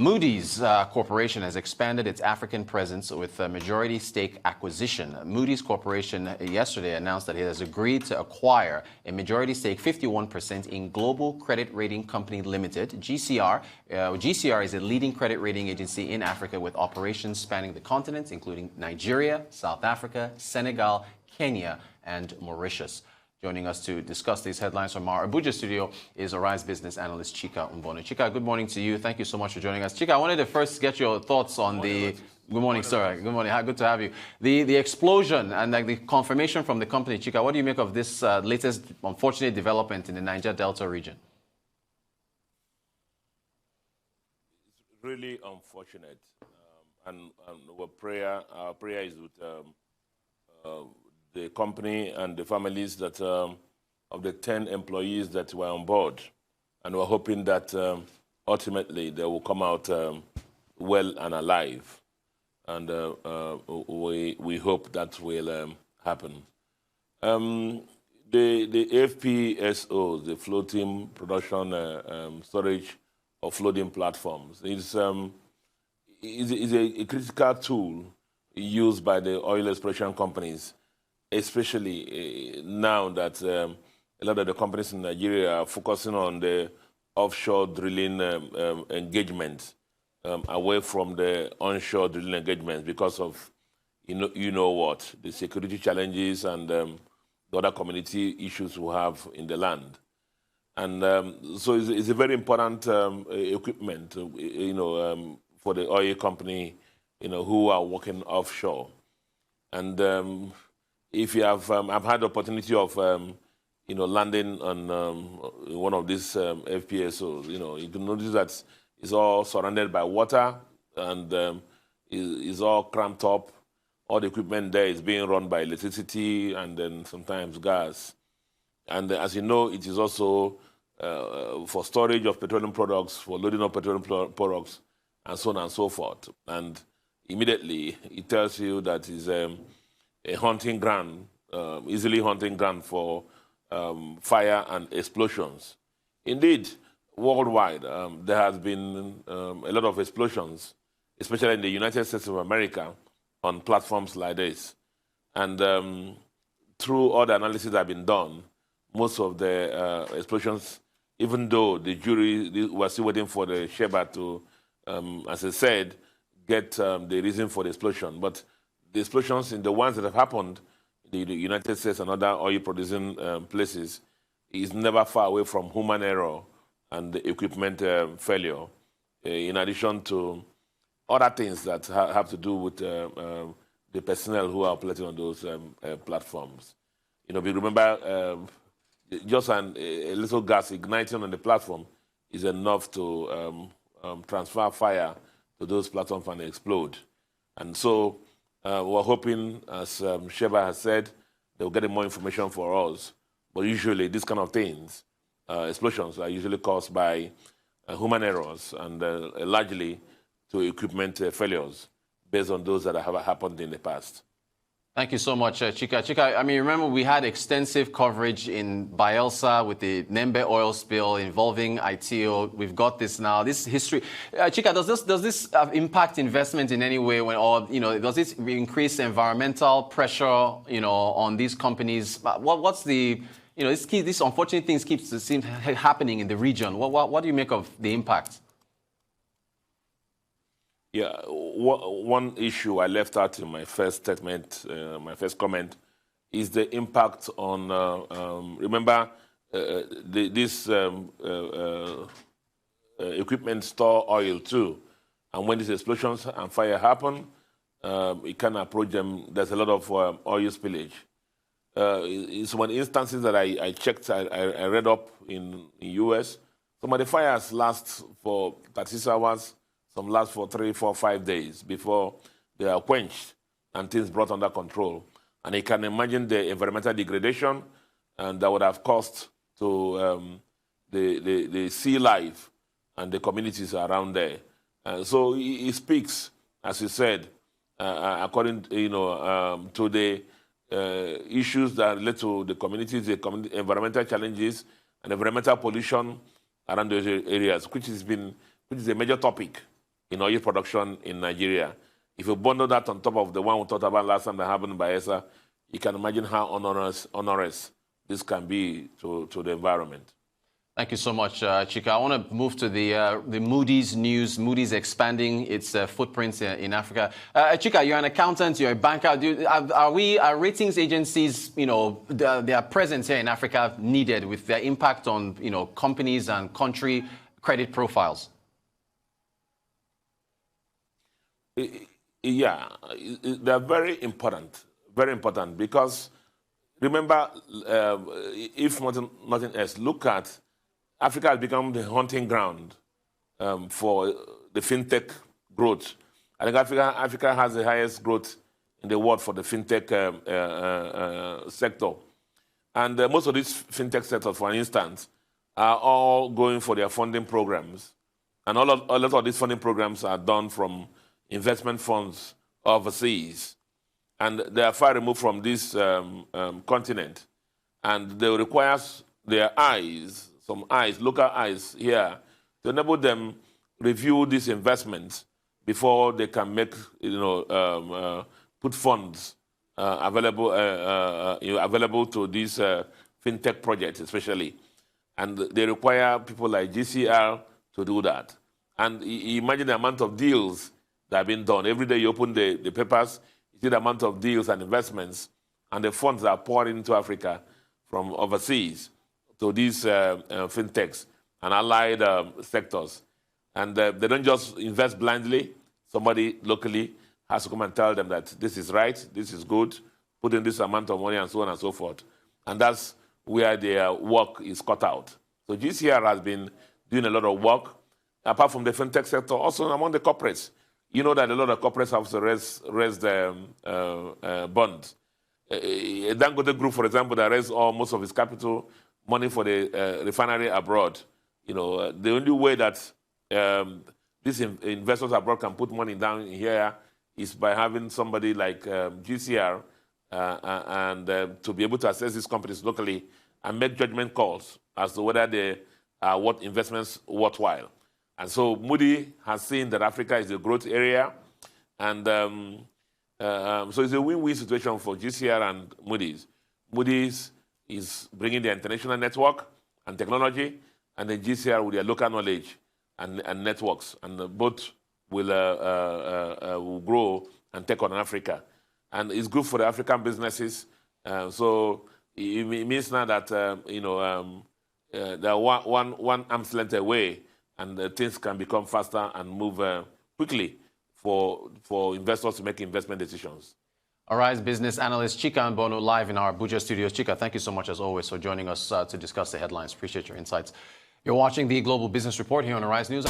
Moody's Corporation has expanded its African presence with a majority stake acquisition. Moody's Corporation yesterday announced that it has agreed to acquire a majority stake, 51%, in Global Credit Rating Company Limited, GCR. GCR is a leading credit rating agency in Africa with operations spanning the continent, including Nigeria, South Africa, Senegal, Kenya, and Mauritius. Joining us to discuss these headlines from our Abuja studio is Arise business analyst Chika Mbono. Chika, good morning to you. Thank you so much for joining us. Chika, I wanted to first get your thoughts on the... Good morning, sir. Good morning. Good to have you. The explosion and the confirmation from the company, Chika, what do you make of this latest unfortunate development in the Niger Delta region? It's really unfortunate. And our prayer is with the company and the families that of the 10 employees that were on board, and we're hoping that ultimately they will come out well and alive, and we hope that will happen. The FPSO, the floating production storage of floating platforms, is a critical tool used by the oil exploration companies, especially now that a lot of the companies in Nigeria are focusing on the offshore drilling engagement away from the onshore drilling engagement because of, the security challenges and the other community issues we have in the land. And so it's a very important equipment, for the oil company, who are working offshore. And if you have, I've had the opportunity of, landing on one of these FPSOs. You can notice that it's all surrounded by water and it's all cramped up. All the equipment there is being run by electricity and then sometimes gas. And as you know, it is also for storage of petroleum products, for loading of petroleum products, and so on and so forth. And immediately it tells you that it's a hunting ground, easily hunting ground for fire and explosions. Indeed, worldwide, there has been a lot of explosions, especially in the United States of America, on platforms like this. And through all the analysis that have been done, most of the explosions, even though the jury was still waiting for the Sheba to, as I said, get the reason for the explosion. But the explosions in the ones that have happened in the United States and other oil-producing places is never far away from human error and the equipment failure, in addition to other things that have to do with the personnel who are operating on those platforms. We remember just a little gas igniting on the platform is enough to transfer fire to those platforms and explode. And so we're hoping, as Sheba has said, they'll get more information for us. But usually these kind of things, explosions, are usually caused by human errors and largely to equipment failures based on those that have happened in the past. Thank you so much, Chika. Chika, I mean, remember we had extensive coverage in Bayelsa with the Nembe oil spill involving ITO. We've got this now. This history, Chika, does this impact investment in any way, does this increase environmental pressure, on these companies? What's the, these unfortunate things seem happening in the region. What do you make of the impact? Yeah, one issue I left out in my first statement, my first comment, is the impact on, remember, this equipment store oil too. And when these explosions and fire happen, you can approach them. There's a lot of oil spillage. In some instances that I checked, I read up in the US, some of the fires last for 36 hours, some last for 3, 4, 5 days before they are quenched and things brought under control. And you can imagine the environmental degradation and that would have caused to the sea life and the communities around there. So it speaks, as you said, according to the issues that relate to the communities, the environmental challenges and environmental pollution around those areas, which is a major topic in oil production in Nigeria. If you bundle that on top of the one we talked about last time that happened in Bayelsa, you can imagine how onerous this can be to the environment. Thank you so much, Chika. I want to move to the Moody's news. Moody's expanding its footprints in Africa. Chika, you're an accountant, you're a banker. Are ratings agencies, their presence here in Africa needed with their impact on, companies and country credit profiles? Yeah, they're very important because remember, if nothing else, look at Africa has become the hunting ground for the fintech growth. I think Africa has the highest growth in the world for the fintech sector. And most of these fintech sectors, for instance, are all going for their funding programs. And a lot of these funding programs are done from investment funds overseas. And they are far removed from this continent. And they require their local eyes here, to enable them review these investments before they can make, put funds available to these fintech projects, especially. And they require people like GCR to do that. And imagine the amount of deals that have been done. Every day you open the papers, you see the amount of deals and investments, and the funds that are poured into Africa from overseas to these fintechs and allied sectors. And they don't just invest blindly. Somebody locally has to come and tell them that this is right, this is good, put in this amount of money, and so on and so forth. And that's where their work is cut out. So GCR has been doing a lot of work, apart from the fintech sector, also among the corporates. You know that a lot of corporates have to raise bonds. Dangote Group, for example, that raised most of its capital money for the refinery abroad. The only way that these investors abroad can put money down here is by having somebody like GCR and to be able to assess these companies locally and make judgment calls as to whether they are investments worthwhile. And so Moody has seen that Africa is a growth area, and so it's a win-win situation for GCR and Moody's. Moody's is bringing their international network and technology, and then GCR with their local knowledge and networks, and both will grow and take on Africa. And it's good for the African businesses. So it means now that they're one arm's length away, and things can become faster and move quickly for investors to make investment decisions. Arise business analyst Chika Mbono live in our Abuja studios. Chika, thank you so much as always for joining us to discuss the headlines. Appreciate your insights. You're watching the Global Business Report here on Arise News.